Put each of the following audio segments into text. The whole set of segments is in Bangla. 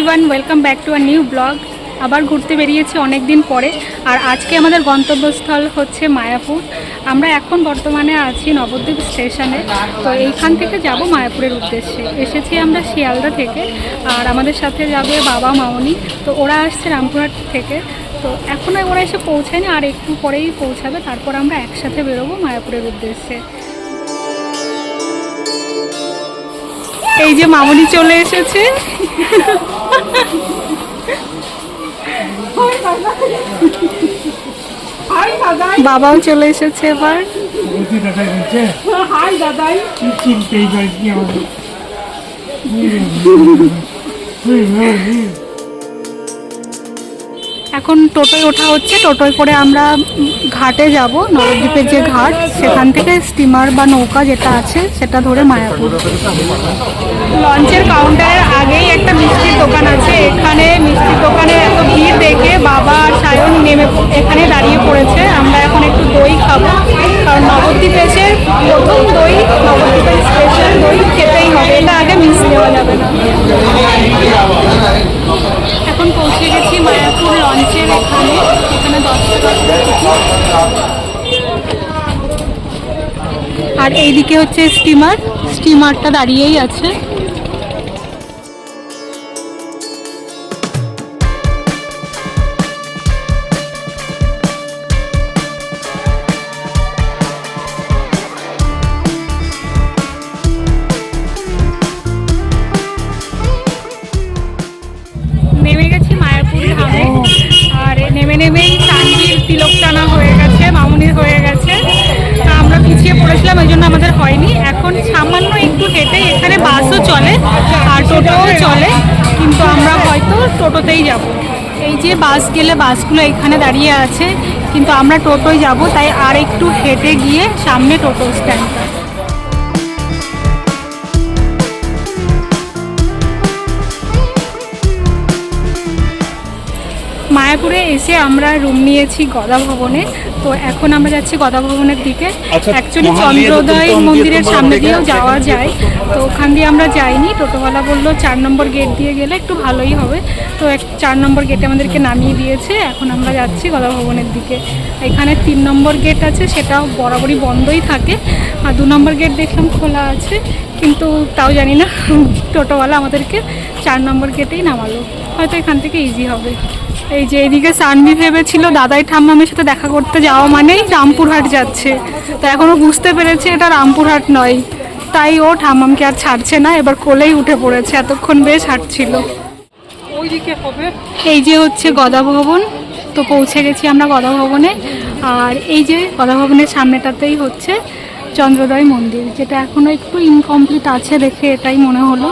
Everyone, welcome back to a new blog. আবার ঘুরতে বেরিয়েছি অনেক দিন পরে। আর আজকে আমাদের গন্তব্যস্থল হচ্ছে মায়াপুর। আমরা এখন বর্তমানে আছি নবদ্বীপ স্টেশনে। তো এইখান থেকে যাব মায়াপুরের উদ্দেশ্যে। এসেছি আমরা শিয়ালদা থেকে, আর আমাদের সাথে যাবে বাবা মামনি। তো ওরা আসছে রামপুরহাট থেকে। তো এখনও ওরা এসে পৌঁছায়নি, আর একটু পরেই পৌঁছাবে। তারপর আমরা একসাথে বেরোবো মায়াপুরের উদ্দেশ্যে। এই যে মামনি চলে এসেছে। বাবাও চলে এসেছে এবার। এখন টোটোয় ওঠা হচ্ছে। টোটোয় করে আমরা ঘাটে যাব, নবদ্বীপের যে ঘাট, সেখান থেকে স্টিমার বা নৌকা যেটা আছে সেটা ধরে মায়াপুর। লঞ্চের কাউন্টারের আগেই একটা মিষ্টির দোকান আছে। এখানে মিষ্টির দোকানের এত ভিড় দেখে বাবা আর সায়ন নেমে এখানে দাঁড়িয়ে পড়েছে। আমরা এখন একটু দই খাবো, কারণ নবদ্বীপ এসে প্রথম দই, নবদ্বীপের স্পেশাল দই খেতেই হবে। এটা আগে মিস দেওয়া যাবে না। এখন পৌঁছে গেছি মায়াপুর লঞ্চের এখানে। এখানে 10 টাকা। আর এইদিকে হচ্ছে স্টিমারটা দাঁড়িয়েই আছে। নেমে গেছি মায়াপুর ধামে। আর নেমেই চান্দির তিলক টানা হয়ে গেছে, মামুনির হয়ে গেছে। আমরা পিছিয়ে পড়েছিলাম, ওই জন্য আমাদের হয়নি। এখন সামান্য একটু হেঁটে এখানে বাসও চলে আর টোটোও চলে, কিন্তু আমরা হয়তো টোটোতেই যাব। এই যে বাস গেলে বাসগুলো এখানে দাঁড়িয়ে আছে, কিন্তু আমরা টোটোয় যাব। তাই আর একটু হেঁটে গিয়ে সামনে টোটো স্ট্যান্ডটা। মায়াপুরে এসে আমরা রুম নিয়েছি গদা ভবনে। তো এখন আমরা যাচ্ছি গদা ভবনের দিকে। অ্যাকচুয়ালি চন্দ্রোদয় মন্দিরের সামনে দিয়েও যাওয়া যায়, তো ওখান দিয়ে আমরা যাইনি। টোটোওয়ালা বললো 4 নম্বর গেট দিয়ে গেলে একটু ভালোই হবে। তো 4 নম্বর গেটে আমাদেরকে নামিয়ে দিয়েছে। এখন আমরা যাচ্ছি গদা ভবনের দিকে। এখানে 3 নম্বর গেট আছে, সেটাও বরাবরই বন্ধই থাকে। আর 2 নম্বর গেট দেখলাম খোলা আছে, কিন্তু তাও জানি না। টোটোওয়ালা আমাদেরকে 4 নম্বর গেটেই নামালো, হয়তো এখান থেকে ইজি হবে। এই যে এদিকে সানভি ভেবেছিল দাদাই ঠাম্মামের সাথে দেখা করতে যাওয়া মানেই রামপুরহাট যাচ্ছে। তো এখনও বুঝতে পেরেছে এটা রামপুরহাট নয়, তাই ও ঠাম্মামকে আর ছাড়ছে না। এবার কোলেই উঠে পড়েছে, এতক্ষণ বেশ হাঁটছিল। এই যে হচ্ছে গদা ভবন। তো পৌঁছে গেছি আমরা গদা ভবনে। আর এই যে গদা ভবনের সামনেটাতেই হচ্ছে চন্দ্রোদয় মন্দির, যেটা এখনও একটু ইনকমপ্লিট আছে দেখে এটাই মনে হলো।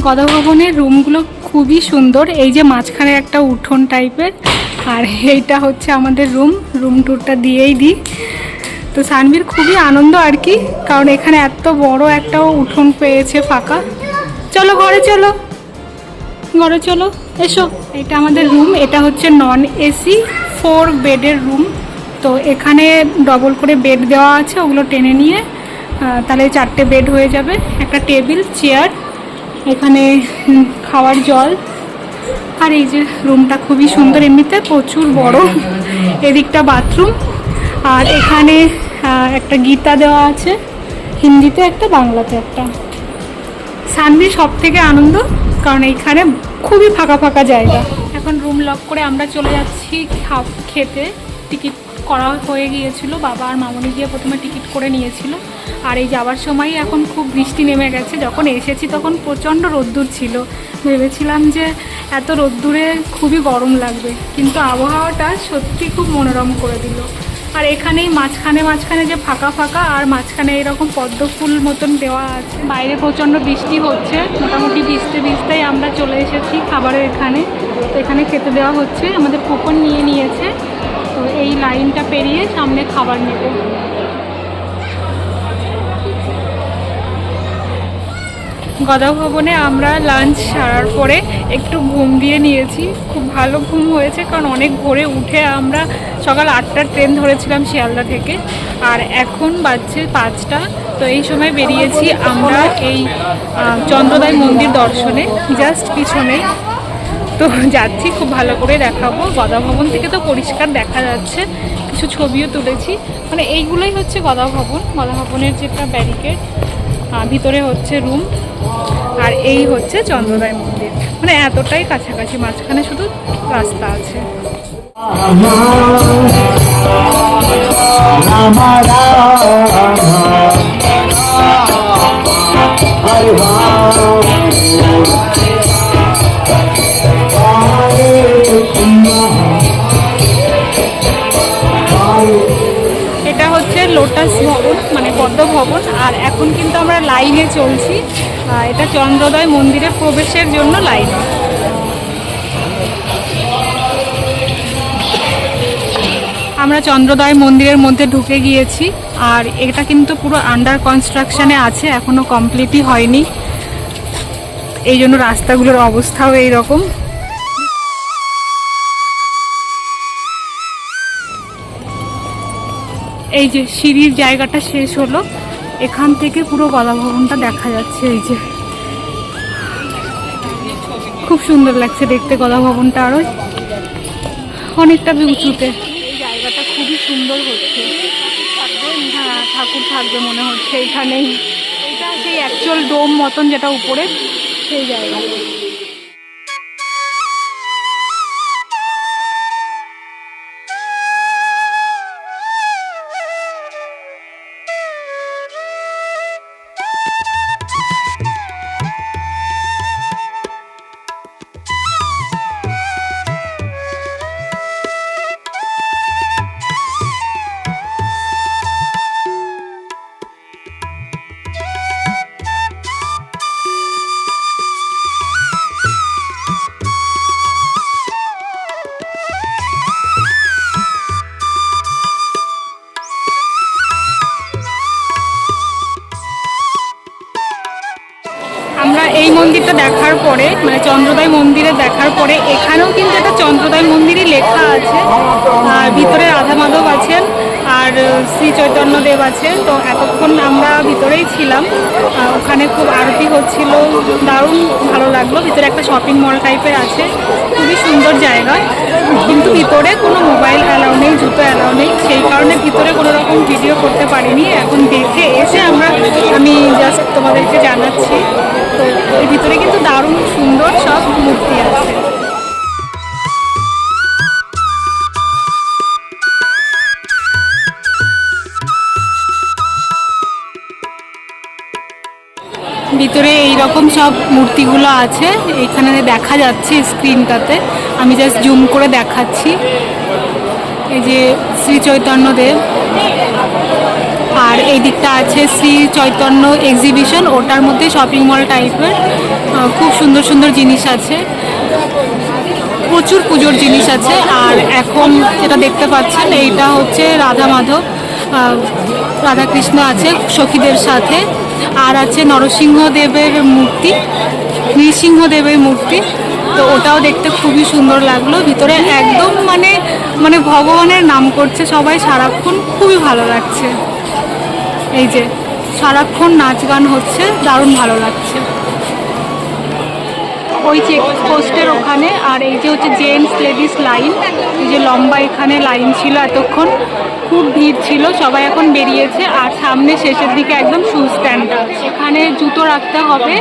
গদা ভবনের রুমগুলো খুবই সুন্দর। এই যে মাঝখানে একটা উঠোন টাইপের, আর এইটা হচ্ছে আমাদের রুম ট্যুরটা দিয়েই দিই। তো সানভীর খুবই আনন্দ আর কি, কারণ এখানে এত বড় একটা উঠোন পেয়েছে ফাঁকা। চলো ঘরে চলো, ঘরে চলো, এসো। এটা আমাদের রুম। এটা হচ্ছে নন এসি 4 বেডের রুম। তো এখানে ডবল করে বেড দেওয়া আছে, ওগুলো টেনে নিয়ে তাহলে 4টে বেড হয়ে যাবে। একটা টেবিল, চেয়ার, এখানে খাওয়ার জল। আর এই যে রুমটা খুবই সুন্দর, এমনিতে প্রচুর বড়। এদিকটা বাথরুম, আর এখানে একটা গীতা দেওয়া আছে, হিন্দিতে একটা, বাংলাতে একটা। সানভি সব থেকে আনন্দ, কারণ এইখানে খুবই ফাঁকা ফাঁকা জায়গা। এখন রুম লক করে আমরা চলে যাচ্ছি খেতে। টিকিট করা হয়ে গিয়েছিল, বাবা আর মামনি গিয়ে প্রথমে টিকিট করে নিয়েছিল। আর এই যাওয়ার সময় এখন খুব বৃষ্টি নেমে গেছে। যখন এসেছি তখন প্রচণ্ড রোদ্দুর ছিল, ভেবেছিলাম যে এত রোদ্দুরে খুবই গরম লাগবে, কিন্তু আবহাওয়াটা সত্যি খুব মনোরম করে দিল। আর এখানেই মাঝখানে যে ফাঁকা ফাঁকা, আর মাঝখানে এরকম পদ্ম ফুল মতন দেওয়া আছে। বাইরে প্রচণ্ড বৃষ্টি হচ্ছে, মোটামুটি ভিজতেই আমরা চলে এসেছি খাবারের এখানে। তো এখানে খেতে দেওয়া হচ্ছে, আমাদের কুপন নিয়েছে। তো এই লাইনটা পেরিয়ে সামনে খাবার নেব। গদা ভবনে আমরা লাঞ্চ সারার পরে একটু ঘুম দিয়ে নিয়েছি। খুব ভালো ঘুম হয়েছে, কারণ অনেক ভোরে উঠে আমরা সকাল 8টার ট্রেন ধরেছিলাম শিয়ালদা থেকে, আর এখন বাজছে 5টা। তো এই সময় বেরিয়েছি আমরা এই চন্দ্রোদয় মন্দির দর্শনে, জাস্ট পিছনে। তো যাচ্ছি, খুব ভালো করে দেখাবো। গদা ভবন থেকে তো পরিষ্কার দেখা যাচ্ছে, কিছু ছবিও তুলেছি। মানে এইগুলোই হচ্ছে গদা ভবন, গদা ভবনের যেটা ব্যারিকেড, ভিতরে হচ্ছে রুম, আর এই হচ্ছে চন্দ্রোদয় মন্দির। মানে এতটাই কাছাকাছি, মাঝখানে শুধু রাস্তা আছে। এটা হচ্ছে লোটাস ভবন, মানে পদ্ম ভবন। আর এখন কিন্তু আমরা লাইনে চলছি, এটা চন্দ্রোদয় মন্দিরে প্রবেশের জন্য লাইন। আমরা চন্দ্রোদয় মন্দিরের মধ্যে ঢুকে গিয়েছি, আর এটা কিন্তু পুরো আন্ডার কনস্ট্রাকশনে আছে, এখনো কমপ্লিটই হয়নি, এই জন্য রাস্তাগুলোর অবস্থাও এইরকম। এই যে সিঁড়ির জায়গাটা শেষ হলো, এখান থেকে পুরো গদা ভবনটা দেখা যাচ্ছে। এই যে খুব সুন্দর লাগছে দেখতে গদা ভবনটা, আরো অনেকটা উঁচুতে। এই জায়গাটা খুবই সুন্দর হচ্ছে, হ্যাঁ ঠাকুর থাকবে মনে হচ্ছে এখানেই। এটা সেই অ্যাকচুয়াল ডোম মতন যেটা উপরে, সেই জায়গা। আমরা এই মন্দিরটা দেখার পরে, মানে চন্দ্রোদয় মন্দিরে দেখার পরে, এখানেও কিন্তু একটা চন্দ্রোদয় মন্দিরই লেখা আছে, আর ভিতরে রাধা মাধব আছেন আর শ্রী চৈতন্য দেব আছে। তো এতক্ষণ আমরা ভিতরেই ছিলাম, ওখানে খুব আরতি হচ্ছিল, দারুণ ভালো লাগলো। ভিতরে একটা শপিং মল টাইপের আছে, খুবই সুন্দর জায়গা, কিন্তু ভিতরে কোনো মোবাইল অ্যালাউ নেই, জুতো অ্যালাউ নেই, সেই কারণে ভিতরে কোনো রকম ভিডিও করতে পারিনি। এখন দেখে এসে আমি জাস্ট তোমাদেরকে জানাচ্ছি। তো এর ভিতরে কিন্তু দারুণ সুন্দর সব মূর্তি আছে। ভিতরে এইরকম সব মূর্তিগুলো আছে, এখানে দেখা যাচ্ছে স্ক্রিনটাতে, আমি জাস্ট জুম করে দেখাচ্ছি। এই যে শ্রী চৈতন্য দেব, আর এই দিকটা আছে শ্রী চৈতন্য এক্সিবিশন, ওটার মধ্যে শপিং মল টাইপের, খুব সুন্দর সুন্দর জিনিস আছে, প্রচুর পুজোর জিনিস আছে। আর এখন যেটা দেখতে পাচ্ছেন এইটা হচ্ছে রাধা মাধব, রাধাকৃষ্ণ আছে সখীদের সাথে, আর আছে নরসিংহদেবের মূর্তি, নৃসিংহদেবের মূর্তি। তো ওটাও দেখতে খুবই সুন্দর লাগলো। ভিতরে একদম মানে ভগবানের নাম করছে সবাই সারাক্ষণ, খুবই ভালো লাগছে। এই যে সারাক্ষণ নাচ গান হচ্ছে, দারুণ ভালো লাগছে। ওই চেকপোস্টের ওখানে, আর এই যে হচ্ছে জেন্টস লেডিস লাইন, এই যে লম্বা এখানে লাইন ছিল এতক্ষণ, খুব ভিড় ছিল, সবাই এখন বেরিয়েছে। আর সামনে শেষের দিকে একদম শু স্ট্যান্ডটা, এখানে জুতো রাখতে হবে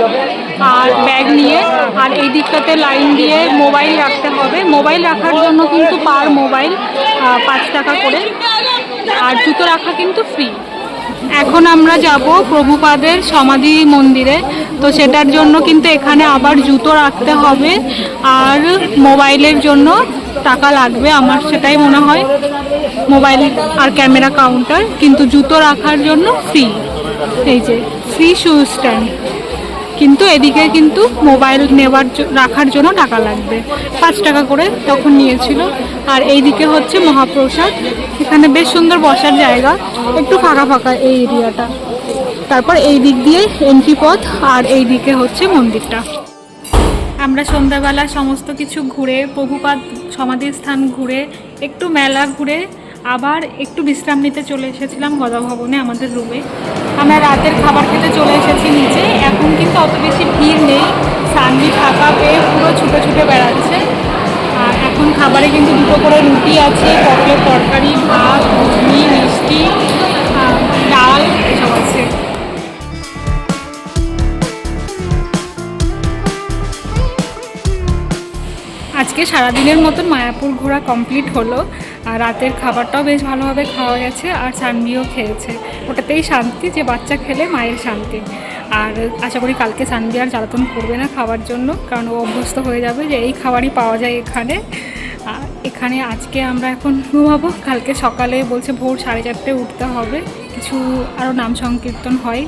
আর ব্যাগ নিয়ে, আর এই দিকটাতে লাইন দিয়ে মোবাইল রাখতে হবে। মোবাইল রাখার জন্য কিন্তু পার মোবাইল 5 টাকা করে, আর জুতো রাখা কিন্তু ফ্রি। এখন আমরা যাব প্রভুপাদের সমাধি মন্দিরে, তো সেটার জন্য কিন্তু এখানে আবার জুতো রাখতে হবে আর মোবাইলের জন্য টাকা লাগবে, আমার সেটাই মনে হয়, মোবাইল আর ক্যামেরা কাউন্টার, কিন্তু জুতো রাখার জন্য ফ্রি। এই যে ফ্রি শু স্ট্যান্ড, কিন্তু এদিকে কিন্তু মোবাইল রাখার জন্য টাকা লাগবে, 5 টাকা করে তখন নিয়েছিল। আর এইদিকে হচ্ছে মহাপ্রসাদ, এখানে বেশ সুন্দর বসার জায়গা, একটু ফাঁকা ফাঁকা এই এরিয়াটা। তারপর এই দিক দিয়ে এন্ট্রি পথ, আর এই দিকে হচ্ছে মন্দিরটা। আমরা সন্ধ্যাবেলা সমস্ত কিছু ঘুরে, প্রভুপাদ সমাধির স্থান ঘুরে, একটু মেলা ঘুরে আবার একটু বিশ্রাম নিতে চলে এসেছিলাম গদা ভবনে আমাদের রুমে। আমরা রাতের খাবার খেতে চলে এসেছি নিচে। এখন কিন্তু অত বেশি ভিড় নেই, সানভি ফাঁকা পেয়ে পুরো ছুটে ছুটে বেড়াচ্ছে। আর এখন খাবারে কিন্তু দুটো করে রুটি আছে, পটলের তরকারি, ভাত, ঘুগনি, মিষ্টি, ডাল এসব আছে। আজকে সারাদিনের মতন মায়াপুর ঘোরা কমপ্লিট হলো। আর রাতের খাবারটাও বেশ ভালোভাবে খাওয়া গেছে, আর সানভিও খেয়েছে। ওটাতেই শান্তি যে বাচ্চা খেলে মায়ের শান্তি। আর আশা করি কালকে সানভি আর জ্বালাতন করবে না খাবার জন্য, কারণ ও অভ্যস্ত হয়ে যাবে যে এই খাবারই পাওয়া যায় এখানে। আর এখানে আজকে আমরা এখন ঘুমাবো। কালকে সকালে বলছে ভোর 4:30 উঠতে হবে, কিছু আরও নাম সংকীর্তন হয়,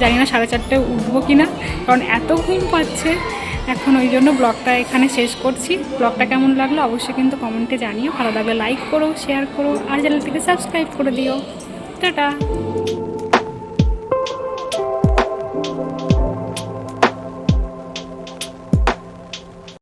জানি না 4:30 উঠবো কি না, কারণ এত ঘুম পাচ্ছে এখন। ওই জন্য ব্লগটা এখানে শেষ করছি। ব্লগটা কেমন লাগলো অবশ্যই কিন্তু কমেন্টে জানিও। ভালো লাগলে লাইক করো, শেয়ার করো, আর চ্যানেলটিকে সাবস্ক্রাইব করে দিও। টাটা।